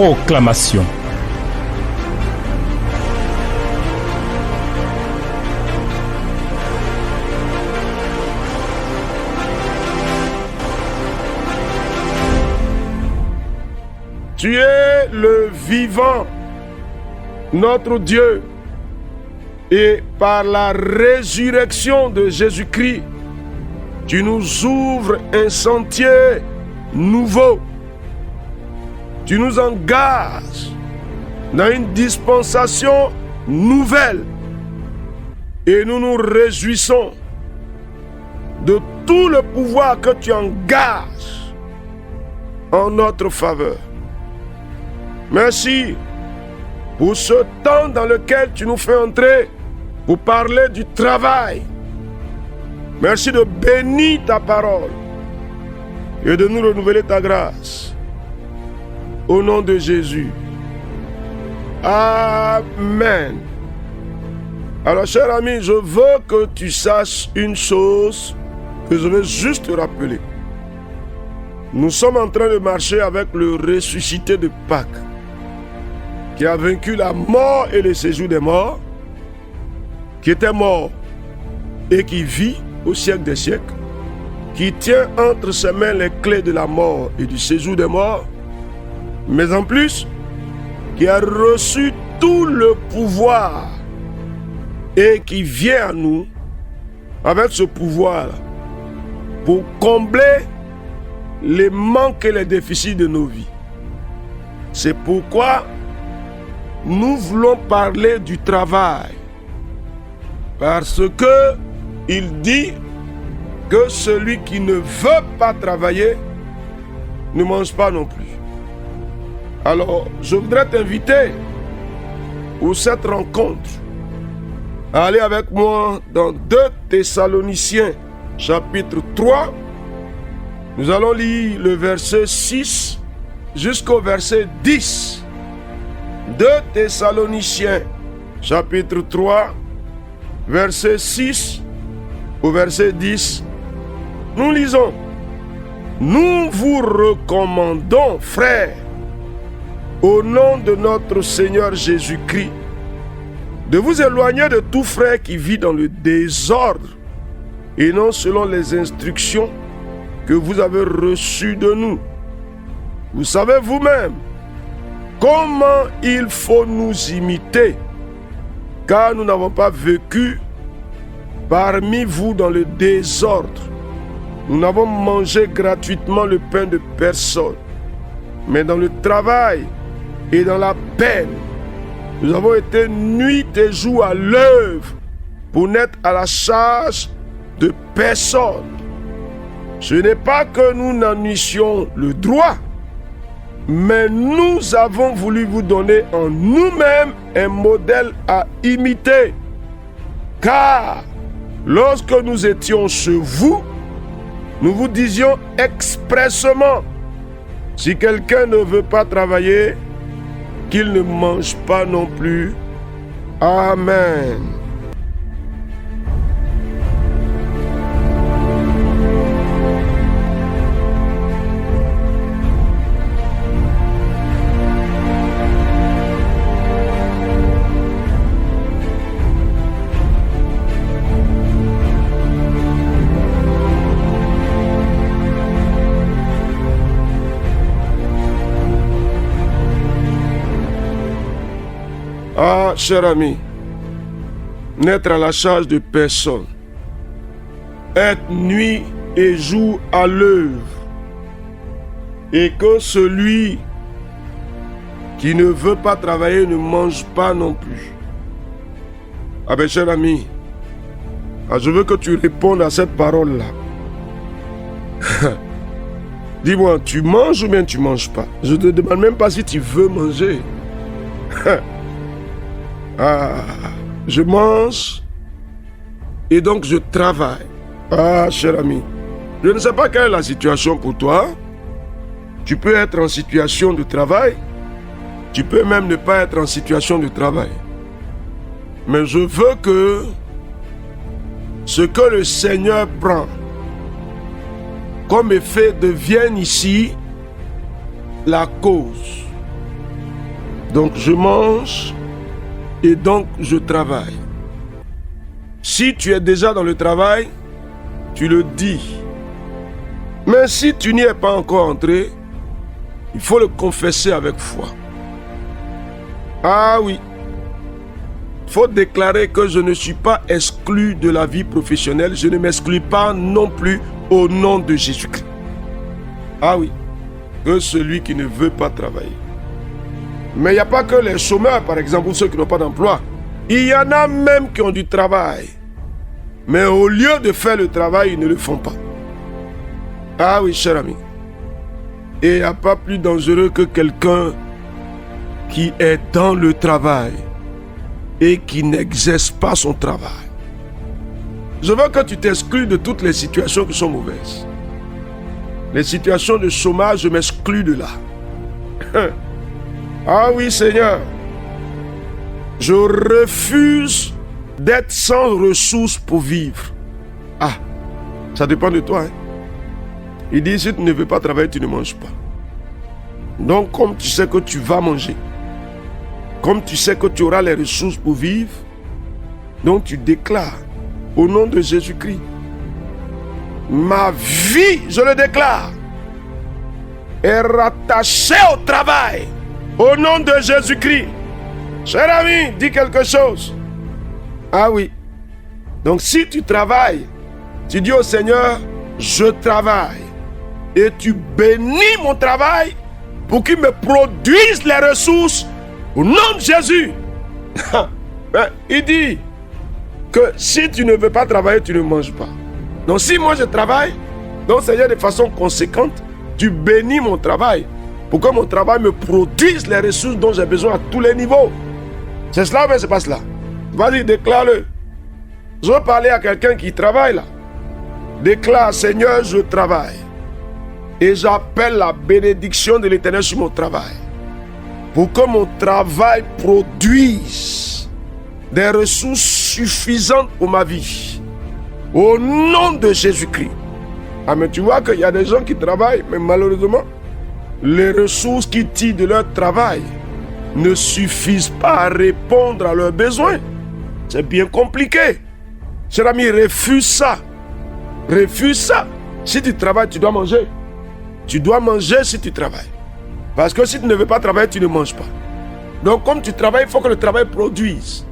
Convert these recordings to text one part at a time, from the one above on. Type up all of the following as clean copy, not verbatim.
Proclamation. Tu es le vivant, notre Dieu, et par la résurrection de Jésus-Christ, tu nous ouvres un sentier nouveau. Tu nous engages dans une dispensation nouvelle et nous nous réjouissons de tout le pouvoir que tu engages en notre faveur. Merci pour ce temps dans lequel tu nous fais entrer pour parler du travail. Merci de bénir ta parole et de nous renouveler ta grâce. Au nom de Jésus. Amen. Alors, cher ami, je veux que tu saches une chose que je veux juste te rappeler. Nous sommes en train de marcher avec le ressuscité de Pâques, qui a vaincu la mort et le séjour des morts, qui était mort et qui vit au siècle des siècles, qui tient entre ses mains les clés de la mort et du séjour des morts, mais en plus, qui a reçu tout le pouvoir et qui vient à nous avec ce pouvoir pour combler les manques et les déficits de nos vies. C'est pourquoi nous voulons parler du travail, parce que il dit que celui qui ne veut pas travailler ne mange pas non plus. Alors, je voudrais t'inviter pour cette rencontre à aller avec moi dans 2 Thessaloniciens chapitre 3. Nous allons lire le verset 6 jusqu'au verset 10. 2 Thessaloniciens chapitre 3, verset 6 au verset 10. Nous lisons: Nous vous recommandons, frères, au nom de notre Seigneur Jésus-Christ, de vous éloigner de tout frère qui vit dans le désordre et non selon les instructions que vous avez reçues de nous. Vous savez vous-même comment il faut nous imiter, car nous n'avons pas vécu parmi vous dans le désordre. Nous n'avons mangé gratuitement le pain de personne, mais dans le travail et dans la peine, nous avons été nuit et jour à l'œuvre pour n'être à la charge de personne. Ce n'est pas que nous n'en eussions le droit, mais nous avons voulu vous donner en nous-mêmes un modèle à imiter. Car lorsque nous étions chez vous, nous vous disions expressément: si quelqu'un ne veut pas travailler, qu'il ne mange pas non plus. Amen. Ah, cher ami, n'être à la charge de personne, être nuit et jour à l'œuvre, et que celui qui ne veut pas travailler ne mange pas non plus. Ah ben, cher ami, je veux que tu répondes à cette parole-là. Dis-moi, tu manges ou bien tu manges pas? Je ne te demande même pas si tu veux manger. Je mange et donc je travaille. Ah, cher ami, je ne sais pas quelle est la situation pour toi. Tu peux être en situation de travail, tu peux même ne pas être en situation de travail. Mais je veux que ce que le Seigneur prend comme effet devienne ici la cause. Donc je mange et donc je travaille. Si tu es déjà dans le travail, tu le dis. Mais si tu n'y es pas encore entré, il faut le confesser avec foi. Ah oui, il faut déclarer que je ne suis pas exclu de la vie professionnelle, je ne m'exclus pas non plus au nom de Jésus-Christ. Ah oui, que celui qui ne veut pas travailler. Mais il n'y a pas que les chômeurs, par exemple, ou ceux qui n'ont pas d'emploi. Il y en a même qui ont du travail. Mais au lieu de faire le travail, ils ne le font pas. Ah oui, cher ami. Et il n'y a pas plus dangereux que quelqu'un qui est dans le travail et qui n'exerce pas son travail. Je veux que tu t'exclues de toutes les situations qui sont mauvaises. Les situations de chômage, je m'exclus de là. Ah oui, Seigneur. Je refuse d'être sans ressources pour vivre. Ah, ça dépend de toi, hein. Il dit, si tu ne veux pas travailler, tu ne manges pas. Donc, comme tu sais que tu vas manger, comme tu sais que tu auras les ressources pour vivre, donc tu déclares au nom de Jésus-Christ, ma vie, je le déclare, est rattachée au travail, au nom de Jésus-Christ. Cher ami, dis quelque chose. Ah oui. Donc si tu travailles, tu dis au Seigneur, je travaille. Et tu bénis mon travail pour qu'il me produise les ressources au nom de Jésus. Il dit que si tu ne veux pas travailler, tu ne manges pas. Donc si moi je travaille, donc Seigneur, de façon conséquente, tu bénis mon travail pour que mon travail me produise les ressources dont j'ai besoin à tous les niveaux. C'est cela ou bien c'est pas cela? Vas-y, déclare-le. Je veux parler à quelqu'un qui travaille là. Déclare, Seigneur, je travaille. Et j'appelle la bénédiction de l'Éternel sur mon travail. Pour que mon travail produise des ressources suffisantes pour ma vie. Au nom de Jésus-Christ. Ah mais tu vois qu'il y a des gens qui travaillent, mais malheureusement, les ressources qu'ils tirent de leur travail ne suffisent pas à répondre à leurs besoins. C'est bien compliqué. Cher ami, refuse ça. Refuse ça. Si tu travailles, tu dois manger. Tu dois manger si tu travailles. Parce que si tu ne veux pas travailler, tu ne manges pas. Donc comme tu travailles, il faut que le travail produise.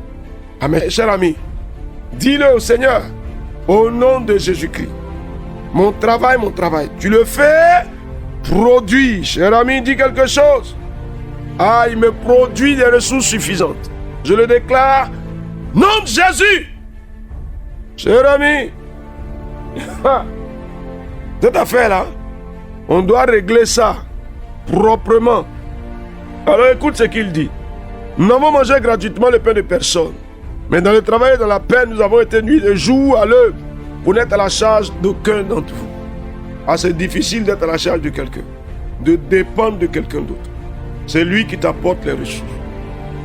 Amen. Cher ami, dis-le au Seigneur, au nom de Jésus-Christ. Mon travail, tu le fais, produis. Cher ami, dis quelque chose. Ah, il me produit des ressources suffisantes. Je le déclare, nom de Jésus. Cher ami, cette affaire-là, on doit régler ça proprement. Alors écoute ce qu'il dit. Nous avons mangé gratuitement le pain de personne. Mais dans le travail et dans la peine, nous avons été nuit et jour à l'œuvre pour n'être à la charge d'aucun d'entre vous. Ah, c'est difficile d'être à la charge de quelqu'un, de dépendre de quelqu'un d'autre. C'est lui qui t'apporte les ressources.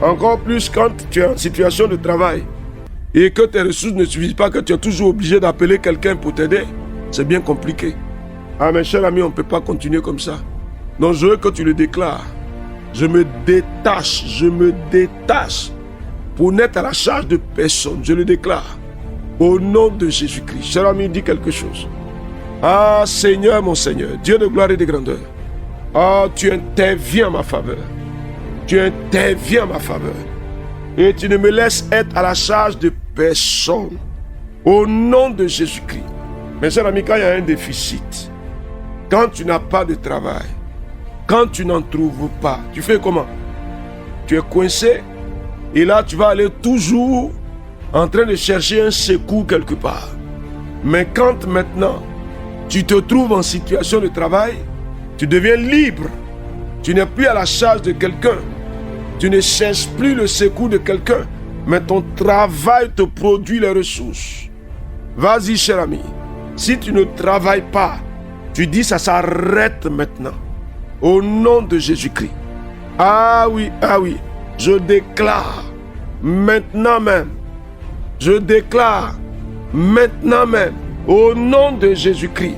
Encore plus quand tu es en situation de travail et que tes ressources ne suffisent pas, que tu es toujours obligé d'appeler quelqu'un pour t'aider. C'est bien compliqué. Ah, mes chers amis, on ne peut pas continuer comme ça. Donc, je veux que tu le déclares. Je me détache pour n'être à la charge de personne. Je le déclare. Au nom de Jésus-Christ. Cher ami, dis quelque chose. Ah, Seigneur, mon Seigneur, Dieu de gloire et de grandeur. Ah, tu interviens en ma faveur. Tu interviens en ma faveur. Et tu ne me laisses être à la charge de personne. Au nom de Jésus-Christ. Mes chers amis, quand il y a un déficit, quand tu n'as pas de travail, quand tu n'en trouves pas, tu fais comment? Tu es coincé et là tu vas aller toujours en train de chercher un secours quelque part. Mais quand maintenant tu te trouves en situation de travail, tu deviens libre. Tu n'es plus à la charge de quelqu'un. Tu ne cherches plus le secours de quelqu'un, mais ton travail te produit les ressources. Vas-y, cher ami. Si tu ne travailles pas, tu dis ça s'arrête maintenant. Au nom de Jésus-Christ. Ah oui, je déclare maintenant même. Je déclare maintenant même. Au nom de Jésus-Christ.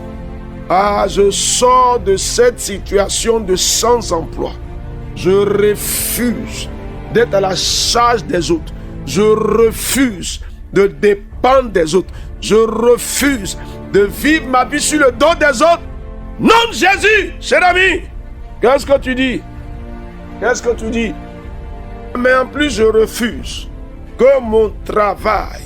Ah, je sors de cette situation de sans-emploi. Je refuse d'être à la charge des autres. Je refuse de dépendre des autres. Je refuse de vivre ma vie sur le dos des autres. Nom de Jésus, cher ami. Qu'est-ce que tu dis? Qu'est-ce que tu dis? Mais en plus, je refuse que mon travail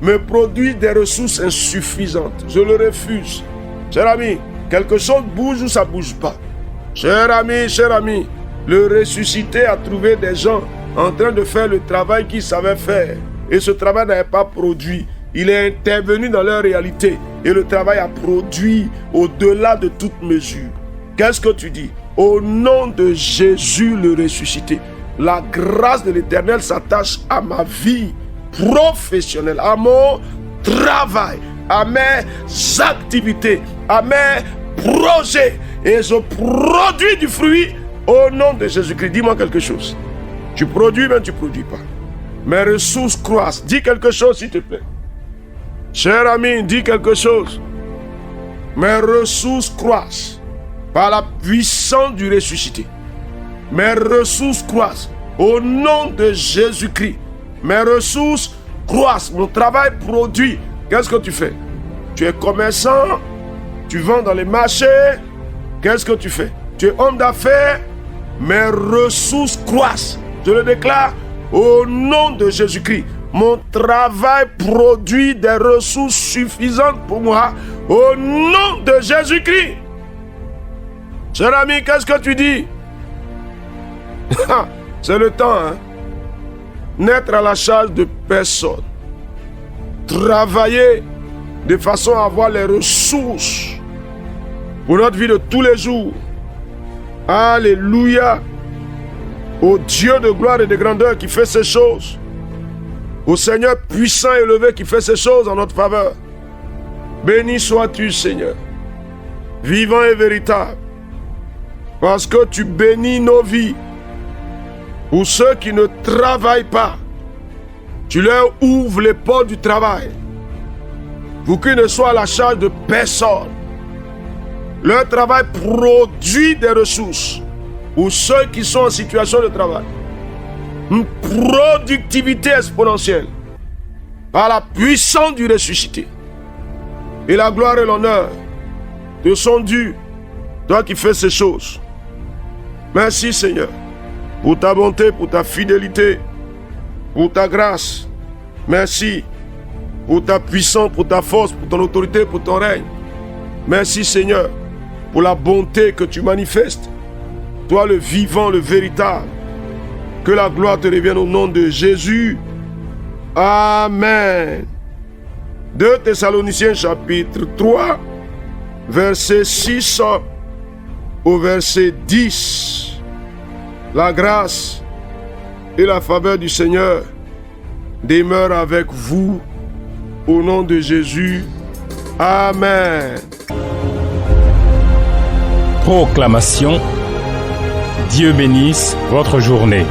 me produise des ressources insuffisantes. Je le refuse. Cher ami, quelque chose bouge ou ça ne bouge pas. Cher ami, le ressuscité a trouvé des gens en train de faire le travail qu'il savait faire. Et ce travail n'avait pas produit. Il est intervenu dans leur réalité. Et le travail a produit au-delà de toute mesure. Qu'est-ce que tu dis? Au nom de Jésus le ressuscité, la grâce de l'Éternel s'attache à ma vie professionnelle, à mon travail, à mes activités, à mes projets. Et je produis du fruit au nom de Jésus-Christ. Dis-moi quelque chose. Tu produis, mais tu ne produis pas. Mes ressources croissent. Dis quelque chose, s'il te plaît. Cher ami, dis quelque chose. Mes ressources croissent par la puissance du ressuscité. Mes ressources croissent au nom de Jésus-Christ. Mes ressources croissent. Mon travail produit. Qu'est-ce que tu fais? Tu es commerçant. Tu vends dans les marchés. Qu'est-ce que tu fais? Tu es homme d'affaires. Mes ressources croissent. Je le déclare au nom de Jésus-Christ. Mon travail produit des ressources suffisantes pour moi au nom de Jésus-Christ. Cher ami, qu'est-ce que tu dis? C'est le temps, hein? N'être à la charge de personne. Travailler de façon à avoir les ressources pour notre vie de tous les jours. Alléluia. Au Dieu de gloire et de grandeur qui fait ces choses. Au Seigneur puissant et élevé qui fait ces choses en notre faveur. Béni sois-tu, Seigneur, vivant et véritable, parce que tu bénis nos vies. Pour ceux qui ne travaillent pas, tu leur ouvres les portes du travail, pour qu'ils ne soient à la charge de personne. Leur travail produit des ressources pour ceux qui sont en situation de travail. Une productivité exponentielle par la puissance du ressuscité. Et la gloire et l'honneur te sont dus, toi qui fais ces choses. Merci Seigneur, pour ta bonté, pour ta fidélité, pour ta grâce. Merci pour ta puissance, pour ta force, pour ton autorité, pour ton règne. Merci Seigneur, pour la bonté que tu manifestes. Toi le vivant, le véritable. Que la gloire te revienne au nom de Jésus. Amen. 2 Thessaloniciens chapitre 3, verset 6 au verset 10. La grâce et la faveur du Seigneur demeurent avec vous au nom de Jésus. Amen. Proclamation. Dieu bénisse votre journée.